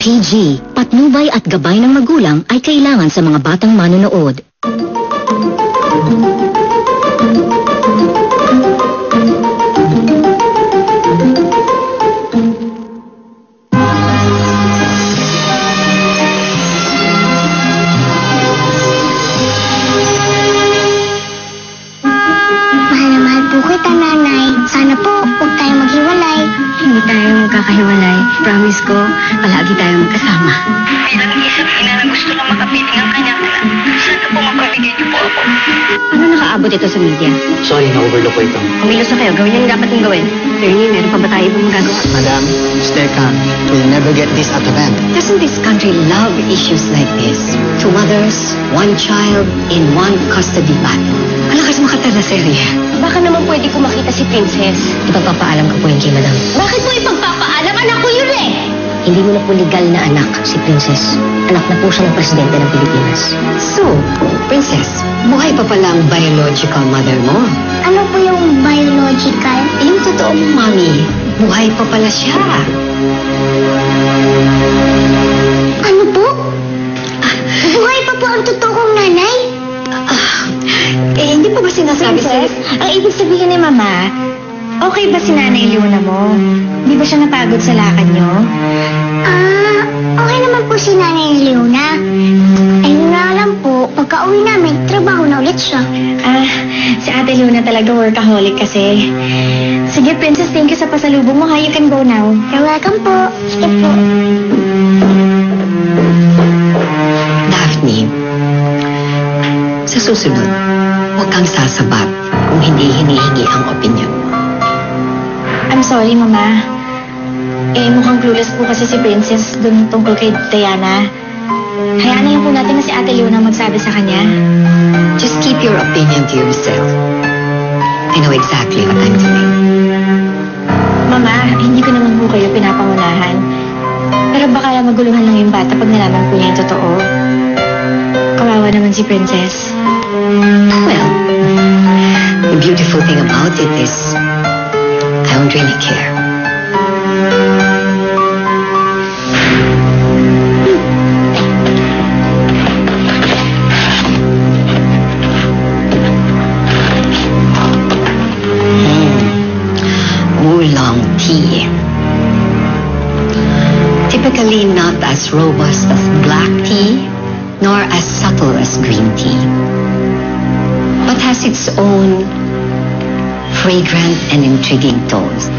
PG, patnubay at gabay ng magulang ay kailangan sa mga batang manonood. Mahal na mahal po kita, Nanay. Sana po, huwag tayong maghiwalay. Hindi tayo magkakahiwalay. Promise ko, palagi tayong magkasama. Bilang isang ina na gusto kong makapiling ang kanyang anak, sana po magbibigay niyo po ako. Ano nakaabot ito sa media? Sorry, na-overlook ko ito. Kumilos na kayo, gawin yung dapat yung gawin. Attorney, meron pa ba tayo ibang magagawa? Madam, stay calm. We'll never get this out of hand. Doesn't this country love issues like this? Two mothers, one child, in one custody battle. Alakas makatala, serye. Baka naman pwede ko makita si Princess. Ipagpapaalam ko po yun kay madam. Bakit mo ipagpapaalam? Anak ko yun eh! Hindi mo na po legal na anak si Princess. Anak na po siya ng presidente ng Pilipinas. So, Princess, buhay pa pala ang biological mother mo. Ano po yung biological? Yung totoo mong mami, buhay pa pala siya. Ano po? Buhay pa po ang totoo kong nanay? Hindi pa ba sinasabi Princess, Ang ibig sabihin ni Mama, okay ba si Nanay Luna mo? Di ba siya napagod sa lakad niyo? Okay naman po si Nanay Leona. Ayun nga lang po, pagka uwi namin, trabaho na ulit siya. Si Ate Luna talaga workaholic kasi. Sige, Princess, thank you sa pasalubong mo ha. You can go now. You're welcome po. Sige po. Daphne, sa susunod, huwag kang sasabat kung hindi hinihingi ang opinion mo. I'm sorry, Mama. Mukhang clueless po kasi si Princess dun tungkol kay Diana. Hayaan na lang po natin na si Ate Luna magsabi sa kanya. Just keep your opinion to yourself. I know exactly what I'm doing. Mama, hindi ko naman po kayo pinapangunahan. Pero baka maguluhan lang yung bata pag nalaman po niya yung totoo. Kawawa naman si Princess. Well, the beautiful thing about it is, I don't really care. Oolong tea. Typically not as robust as black tea, nor as subtle as green tea, but has its own fragrant and intriguing tones.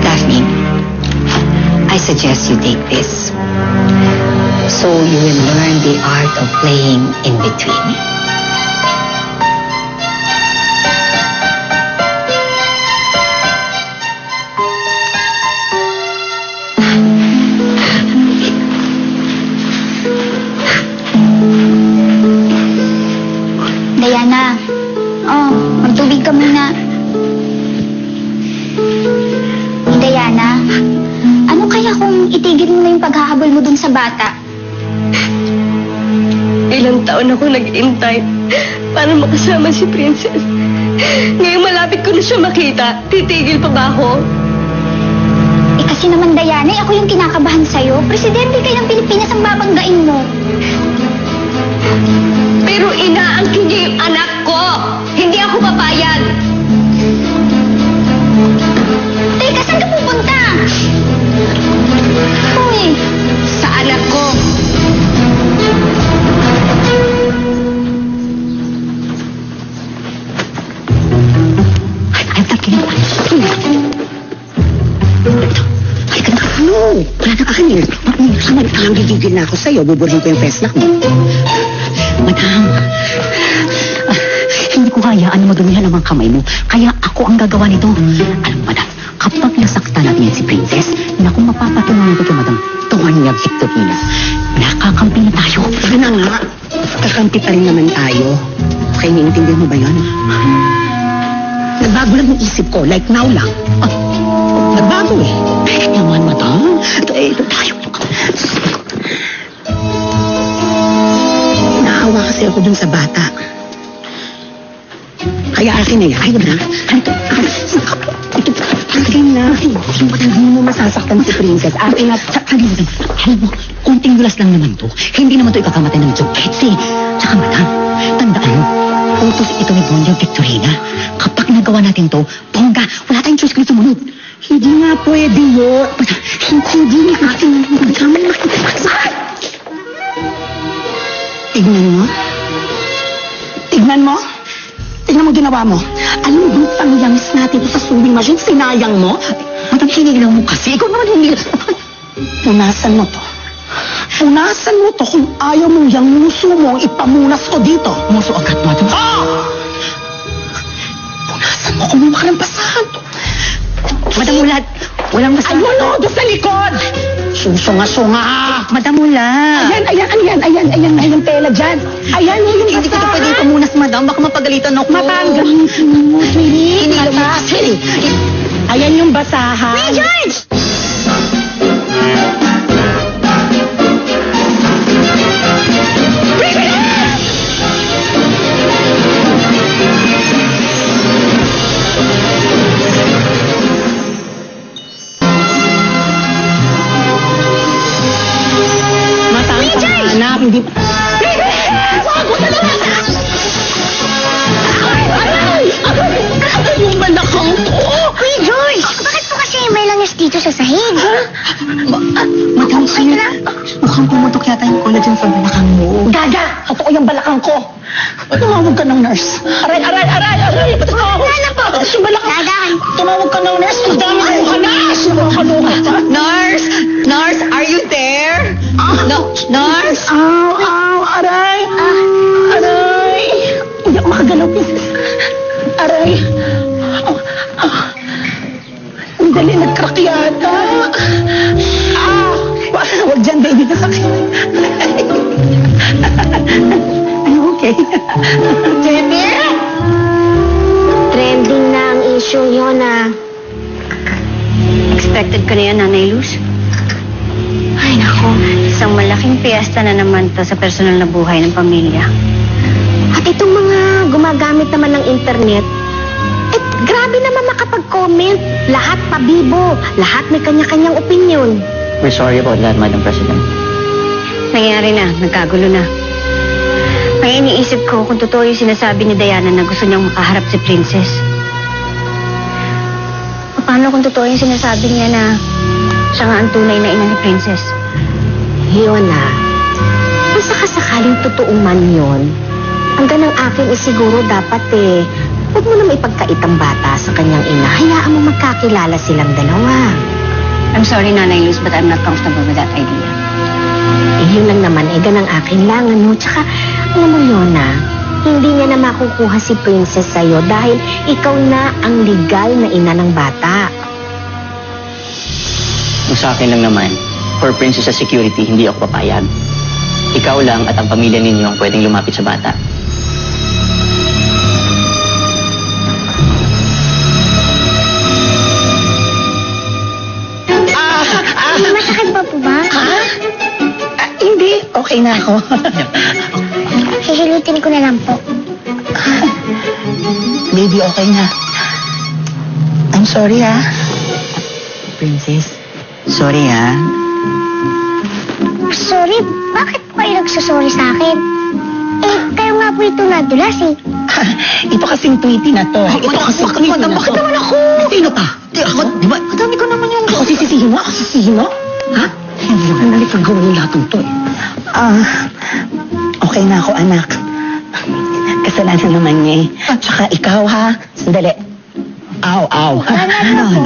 Daphne, I suggest you take this, so you will learn the art of playing in between. Diana, magtubig ka muna. Diana, ano kaya kung itigil mo na yung paghahabol mo dun sa bata? Ilang taon ako nag-intay para makasama si Princess. Ngayon malapit ko na siya makita. Titigil pa ba ako? Kasi naman, Diana, ako yung kinakabahan sa'yo. Presidente kayo ng Pilipinas ang babanggain mo. Pero inaangkin niya yung anak ko. Hindi ako papayag. Teka, saan ka pupunta? Uy, Sa anak ko. I'm talking about Halika na. No! Wala na kakanil. Samad ka lang, gigigil na ako sa'yo. Buburhin ko yung feslock mo. Madam, hindi ko hayaan na madumihan ang mga kamay mo. Kaya ako ang gagawa nito. Alam mo, madam, kapag nasaktan natin yan si Princess, naku, mapapatunayan ko kay madam, Tonyag Victorina. Nakakampi na tayo. Ano na nga? Kakampi pa rin naman tayo. Kaya niintindihan mo ba yun? Nagbago lang yung isip ko, like now lang. Nagbago eh. Naman, madam. Ito tayo. Naawa kasi ako dun sa bata. Kaya akin na yan. Ayaw na. Ito, akin na. Hindi mo masasaktan si Princess. Akin at... Madam, alam mo, konting dulas lang naman to. Hindi naman to ikakamatay ng Jugets eh. Tsaka madam, tandaan mo, utos ito ni Doña Victorina. Kapag nagawa natin to, bongga, wala tayong choice kung sumunod. Hindi nga pwede yun. Hindi nga. Tignan mo. Tignan mo. Tignan mo ginawa mo. Alam mo bang pangyangis natin sa sewing machine? Sinayang mo? Madam, hinigilaw mo kasi. Ikaw naman hinigilaw. Punasan mo to. Punasan mo to kung ayaw mong yung muso mo ipamunas ko dito. Muso agad, madam. Punasan mo kung mukha ng basahan to. Madam Ulat, walang basahan. Ayun o, doon sa likod. Sunga-sunga. Madam Ulat. Ayan, tela dyan. Ayan, yung basahan. Hindi ko ito pwede ipamunas, madam. Baka mapagalitan ako. Mapagalitan mo, sweetie. Hindi mo kasi. Ayan yung basahan. Hey, George! Anak, hindi... Yung balakang ko! Kuya George! Bakit po kasi may langis dito sa sahig? Madam, mukhang pumutok yata yung collagen sa balakang mo. Gaga! Totoo yung balakang ko! Tumawag ka ng nurse. Aray! Nana po! Yung balakang... Gaga! Tumawag ka ng nurse. Madami ka na! Nakakaloka ka. Nurse! Nurse, are you there? No, nurse? Aray! Aray! Hindi ako makagalaw, Princess. Aray! Ang dali, nag-crack yata. Huwag dyan, baby, nasakit. I'm okay. Jenny? Trending na ang issue yun Expected ka na yan, Nanay Luz? Ay, nako. Isang malaking piyesta na naman to sa personal na buhay ng pamilya. At itong mga gumagamit naman ng internet, grabe naman makapag-comment. Lahat pabibo. Lahat may kanya-kanyang opinion. We're sorry about that, Madam President. Nangyari na, nagkagulo na. May iniisip ko kung totoo yung sinasabi ni Diana na gusto niyang makaharap si Princess. Paano kung totoo yung sinasabi niya na siya nga ang tunay na ina ni Princess? Yona, kung sakasakaling totoo man yun, ang ganang akin siguro dapat huwag mo naman ipagkait ang bata sa kanyang ina. Hayaan mo magkakilala silang dalawa. I'm sorry, Nanay Luz, but I'm not comfortable with that idea. Yun lang naman, ganang akin lang, Tsaka, alam mo, Yona, hindi niya na makukuha si Princess sa'yo dahil ikaw na ang legal na ina ng bata. Kung sa akin lang naman, for Princess's security, hindi ako papayag. Ikaw lang at ang pamilya ninyo ang pwedeng lumapit sa bata. Masakit pa po ba? Hindi, okay na ako. Hihilutin ko na lang po. Baby, okay na. I'm sorry, Princess, sorry, Sorry, bakit po kayo nagsasorry sa akin? Kayo nga po ito nadulas Ito kasing tweety na to. Ito kasing tweety na to. Bakit naman ako? Sino pa? Di ba? Madami ko naman yung... Ako sisisihin mo? Ako sisisihin mo? Ha? Hindi naman nalipagawa yung lahat ng to okay na ako, anak. Kasalanan naman niya Tsaka ikaw, Sandali. Aw.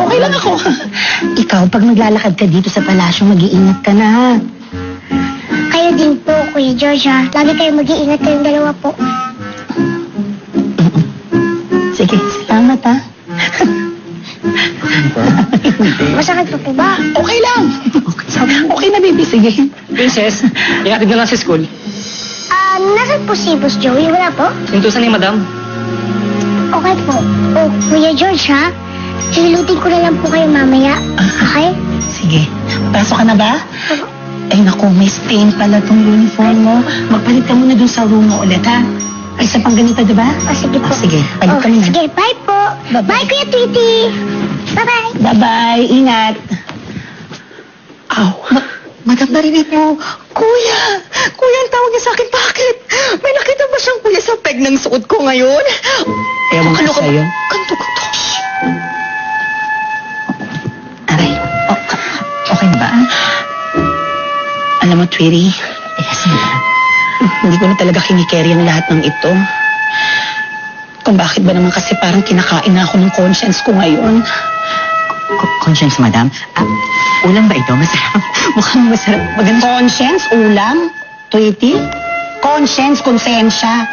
Okay lang ako. Ikaw, pag maglalakad ka dito sa palasyo, mag-iingat ka na. Kayo din po, Kuya George, Lagi kayo mag-iingat kayong dalawa po. Sige, salamat, Masakit pa po ba? Okay lang. Okay na, baby. Sige. Princess, ihatid na lang sa school. Nasaan po si Boss Joey? Wala po? Sintusan ni Madam. Okay po. Kuya George, hilutin ko na lang po kayo mamaya. Okay? Sige. Pasok ka na ba? Ay, naku, may stain pala tong uniform mo. Magpalit ka muna dun sa room mo ulit, Ay, sa pang ganito, diba? Sige po. Sige, palit ka muna. Sige, bye po. Bye-bye. Bye, Kuya Tweety. Bye-bye. Bye-bye. Ingat. Aw. Madam, narinig mo. Kuya! Kuya, ang tawag niya sa akin. Bakit? May nakita ba siyang kuya sa peg ng suot ko ngayon? Ewan ko sa'yo. Kanto. Aray. Okay na ba? Alam mo, Tweety. Yes, hindi ko na talaga kinikerry ang lahat ng ito. Kung bakit ba naman kasi parang kinakain na ako ng conscience ko ngayon. Conscience, madam? Ulam ba ito? Masarap. Mukhang masarap. Conscience? Ulam? Tweety? Conscience? Konsensya?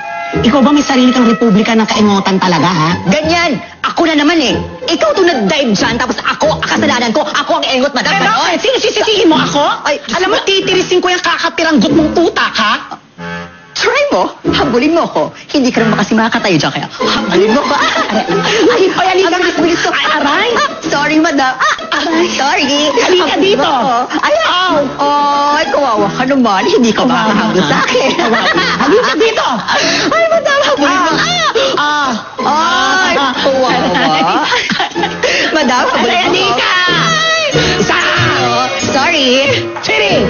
Ikaw ba may sarili kang republika ng kaingotan talaga, ha? Ganyan! Ako na naman eh. Ikaw itong nag-dive dyan, tapos ako, kasalanan ko, ako ang engot, madam. Pero, sisisihin mo ako? Ay, alam mo, titirisin ko yung kakapiranggot mong utak, ha? Try mo. Habulin mo ako. Hindi ka rin kasi makakatayo dyan, kaya habulin mo ko. Ay, halika nga. Aray! Sorry, madam. Aray. Sorry. Halika dito. Ay, ay, kawawa ka naman. Hindi ka makakahabol sa akin. Halika dito! Ay, madam, habulin mo. Ay, kawawa. Madam, habulin mo. Halika! Isa! Sorry. Chiri!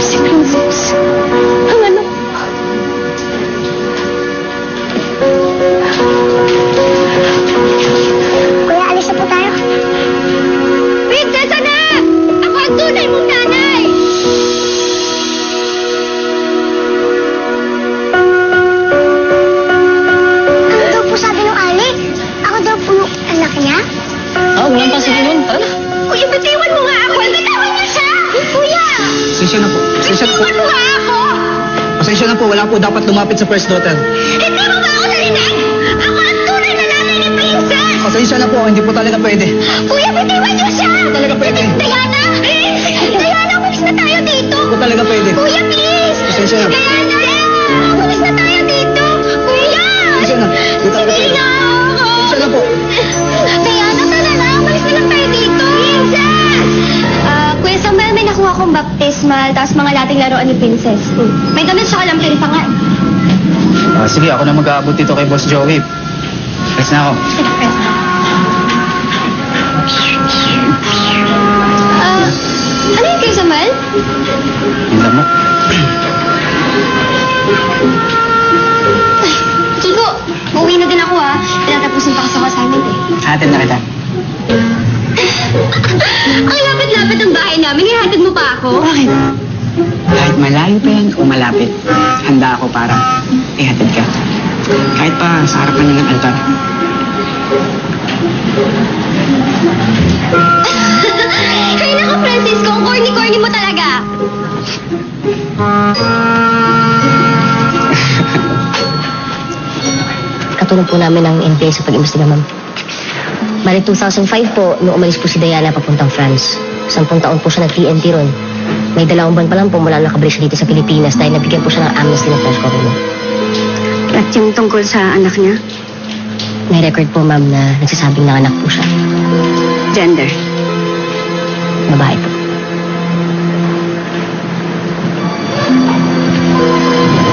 Si Princess. Ang ano? Kuya, alis na po tayo. Princess, anak! Ako ang tunay mong nanay! Ano daw po sabi ng Alex? Ako daw po yung anak niya? Walang pasigilin. Tara. Kuya, bitiwan mo nga ako! Bitawan niyo siya! Kuya! Pasensya na po. Pasensya na po. Bitiwan mo nga ako! Pasensya na po. Wala po dapat lumapit sa first daughter. Hindi mo ba ako narinig? Ako ang tunay na nanay ni Princess! Pasensya na po. Hindi po talaga pwede. Kuya, bitiwan niyo siya! Talaga pwede. Diana! Diana, umalis na tayo dito! Hindi po talaga pwede. Kuya, please! Pasensya na. Diana! Umalis na tayo dito! Kuya! Pasensya na. Hindi talaga Sige pwede. na ako! Pasensya na po. Diana, tara na! Umalis na lang tayo dito! Princess! Kuya Samuel, may nakuha kong baptismal, tapos mga lating laruan ni Princess. May damit siya kalampin pa nga. Sige, ako na mag-aabot dito kay Boss Joey. Press na ako. Ano yun, Kuya Samuel? Yung lamok. Kiko, uuwi na din ako ha. Tinatapusin pa kasi ako assignment eh. Atin na kita. Ang lapit-lapit ang bahay namin, ihatid mo pa ako. Bakit? Kahit malayo pa yan o malapit, handa ako para ihatid ka. Kahit pa sa harapan ng altar. Ay naku, Francisco, ang corny-corny mo talaga. Katulong po namin ang NPA sa pag-imbestiga, ma'am. Bali 2005 po, nung umalis po si Diana papuntang France. 10 taon po siya nag-TNT ron. May 2 buwan pa lang po mula nakabalik siya dito sa Pilipinas dahil nabigyan po siya ng amnesty ng French government. At yung tungkol sa anak niya? May record po, ma'am, na nagsasabing nanganak po siya. Gender. Babae po.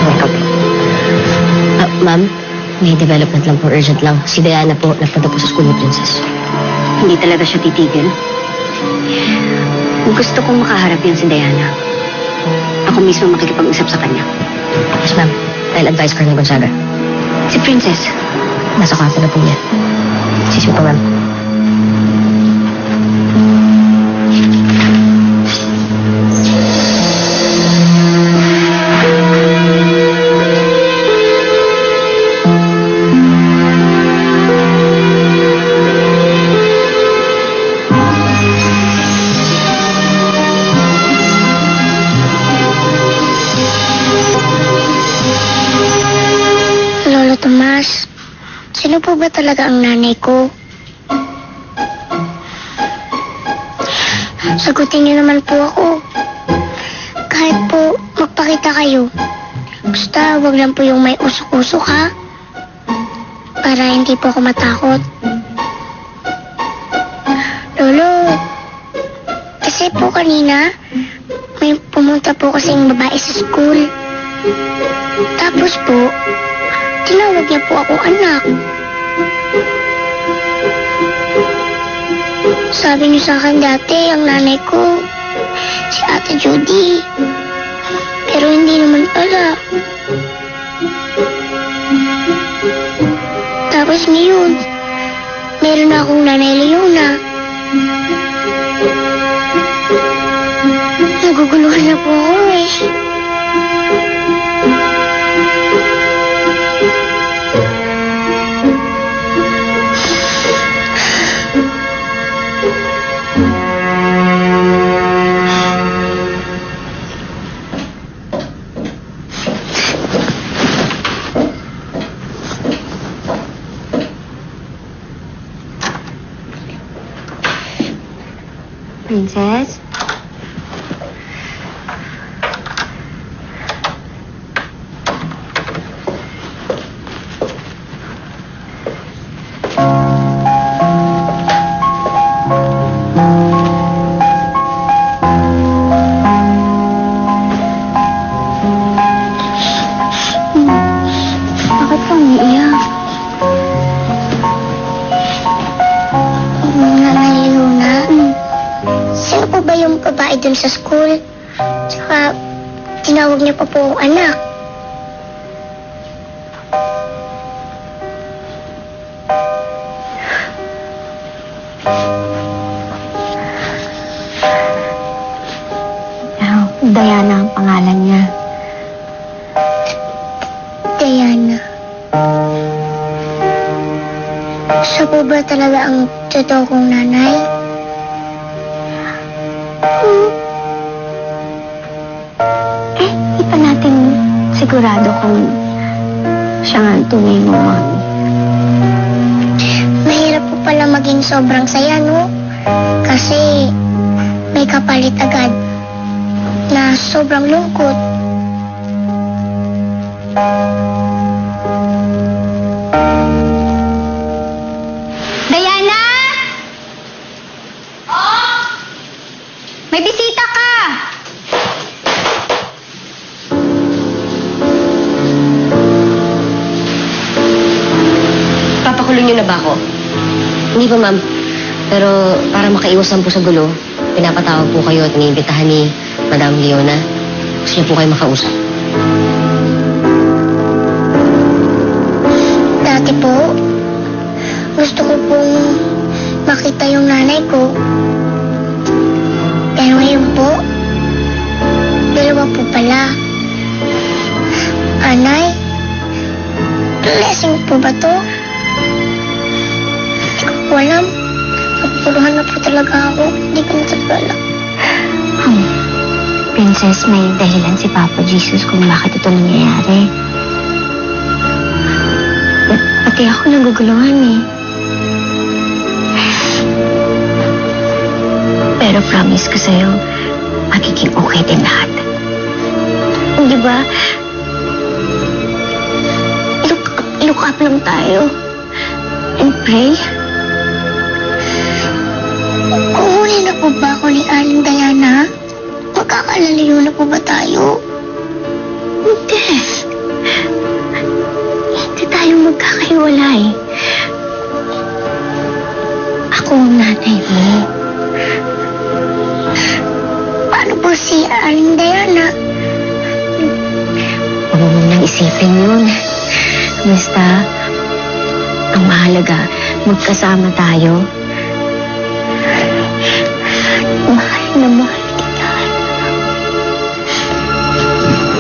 May copy. Ma'am, may development lang po, urgent lang. Si Diana po, nagpunta po sa school ni Princess. Hindi talaga siya titigil. Gusto kong makaharap yan si Diana. Ako mismo makikipag-usap sa kanya. Yes, ma'am. I'll advise Colonel Gonzaga. Si Princess, Nasa kasa na po niya. Excuse me po, ma'am. Lolo Tomas, sino po ba talaga ang nanay ko? Sagutin niyo naman po ako. Kahit po magpakita kayo. Basta wag lang po yung may usok-usok, ha? Para hindi po ako matakot. Lolo, kasi po kanina, may pumunta po kasing babae sa school. Tapos po, tinawag niya po ako anak. Sabi niyo sa akin dati, ang nanay ko, si Ate Judy. Pero hindi naman pala. Tapos ngayon, meron na akong nanay Leona. Naguguluhan na po ako eh. Princess? Bakit ka umiiyak? Nanay Leona? Sino po ba yung babae dun sa school? Tsaka, tinawag niya pa po akong anak. Diana ang pangalan niya. Diana. Siya po ba talaga ang totoo kong nanay? Di pa natin sigurado kung siya nga ang tunay mo, Mami. Mahirap po pala maging sobrang saya, no? Kasi may kapalit agad na sobrang lungkot. Diana! Oh! May bisita ka! Papakulong niyo na ba ako? Hindi pa, ma'am. Pero para makaiwasan po sa gulo, pinapatawag po kayo at iniimbitahan ni Madam Leona. Gusto niyo po kayo makausap. Dati po, gusto ko pong makita yung nanay ko. Pero ngayon po, dalawa po pala. Anay, blessing po ba to? Hindi ko po alam. Napuluhan na po talaga ako. Hindi ko matagala. Princess, may dahilan si Papa Jesus kung bakit ito nangyayari. Pati ako naguguluhan eh. Pero promise ko sa'yo, magiging okay din lahat. Di ba? Look up lang tayo. And pray. Kukunin na po ba ako ni Aling Diana? Magkakalalayo na po ba tayo? Hindi. Hindi tayo magkakaiwalay. Ako ang nanay mo. Paano po si Aling Diana? Huwag mo munang isipin yun. Basta, ang mahalaga, magkasama tayo. Mahal na mahal kita.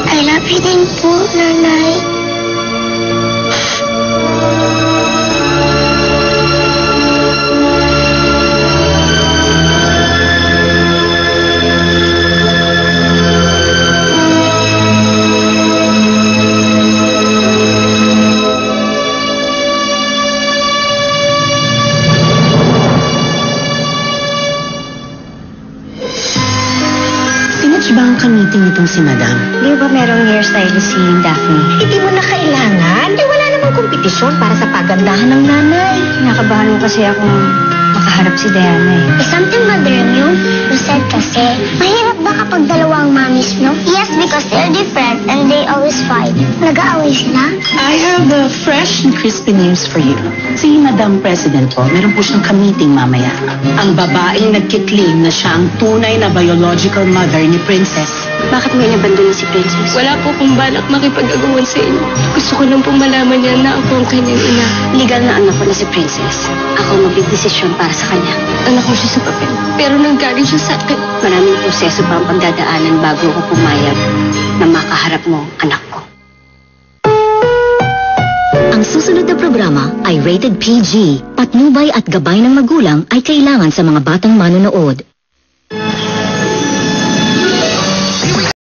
I love you din po, Nanay. Pinatch ba ang kamiting nitong si Madam? Di ba merong hairstylist si Daphne? Hindi mo na kailangan. Di wala namang kompetisyon para sa pagandahan ng nanay. Kinakabahan mo kasi akong makaharap si Diana eh. Something modern yun. You said kasi, mahirap ba kapag dalawa ang mommies, no? Yes, because they're different and they always fight. Nag-aaway sila? I have a fresh and crispy news for you. Si Madam President po, meron po siyang ka-meeting mamaya. Ang babaeng nagkitling na siya ang tunay na biological mother ni Princess. Bakit may nabandon si Princess? Wala po kong balak makipag-agawan sa inyo. Gusto ko lang pong malaman niya na ako ang kanyang ina. Legal na anak ko na si Princess. Ako magdidesisyon para sa kanya. Anak ko siya sa papel. Pero nanggaling siya sa akin. Maraming proseso pa ang pagdadaanan bago ako pumayag na makaharap mo ang anak ko. Ang susunod na programa ay rated PG. Patnubay at gabay ng magulang ay kailangan sa mga batang manonood.